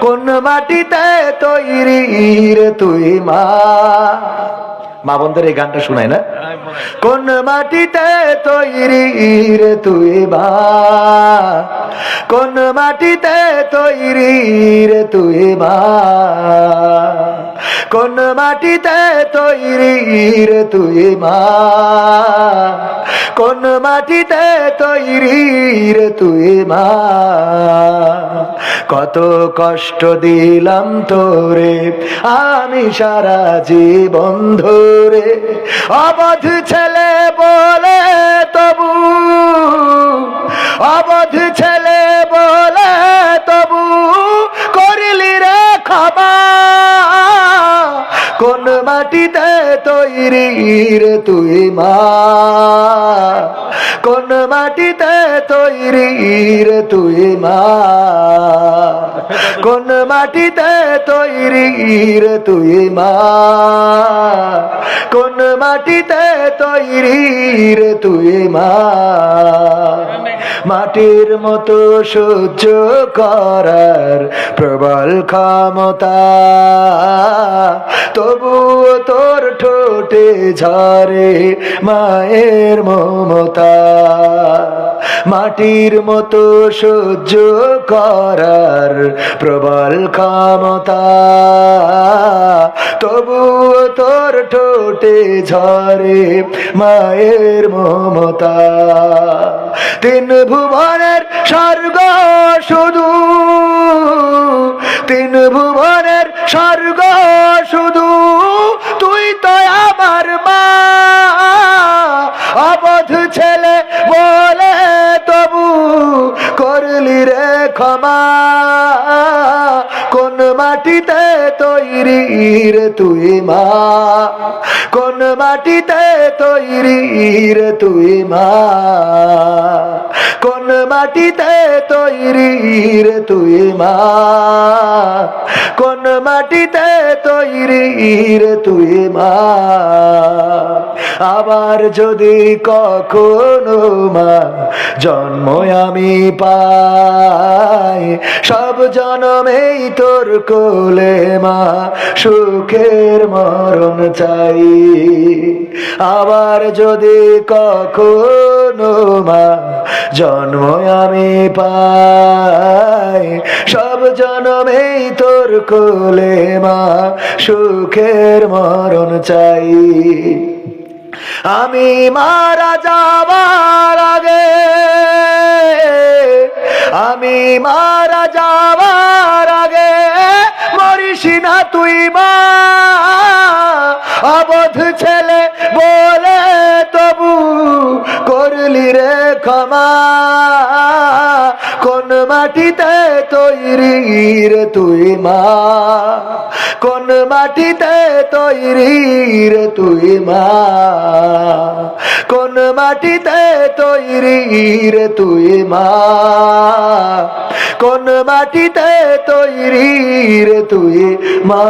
কোন মাটিতে তৈরি রে তুই মা। মা বোনদের এই গানটা শোনায় না? কোন মাটিতে তৈরি রে তুই মা, কোন মাটিতে তৈরি রে তুই মা, কোন মাটিতে তৈরি রে তুই মা, কোন মাটিতে তৈরি রে তুই মা। কত কষ্ট দিলাম তোরে আমি সারা জীবন ধরে, অবধ ছেলে বলে তবু, অবধ ছেলে বলে তবু করলি রে ক্ষমা। কোন মাটিতে তৈরি রে তুই মা, কোন মাটিতে তৈরি রে তুই মা, কোন মাটিতে তৈরি রে তুই মা, কোন মাটিতে তৈরি রে তুই মা। মাটির মতো সহ্য করার প্রবল ক্ষমতা, তবুও তোর ঠোঁটে ঝরে মায়ের মমতা। মাটির মতো সহ্য করার প্রবল ক্ষমতা, তবুও তোর ঠোঁটে ঝরে মায়ের মমতা। তিন ভুবনের স্বর্গ শুধু, তিন ভুবনের স্বর্গ শুধু তুই তো আমার মা। অবধ ছেলে বলে তবু করলি রে ক্ষমা। কোন মাটিতে তৈরি রে তুই মা, কোন মাটিতে তৈরি রে তুই মা, কোন মাটিতে তৈরি রে তুই মা, কোন মাটিতে তৈরি রে তুই মা। আবার যদি কখনো মা জন্ম আমি পাই, সব জনমেই তোর কোলে মা সুখের মরণ চাই। আবার যদি কখনো মা জন্ম আমি পাই, সব জনমেই তোর কোলে মা সুখের মরণ চাই। আমি মারা যাবার আগে, আমি মারা যাবার আগে মরিস না তুই মা। অবধ ছেলে বলে তবু করলি রে ক্ষমা। কোন মাটিতে তৈরি রে তুই মা, কোন মাটিতে তৈরি রে তুই মা, কোন মাটিতে তৈরি রে তুই মা, কোন মাটিতে তৈরি রে তুই মা।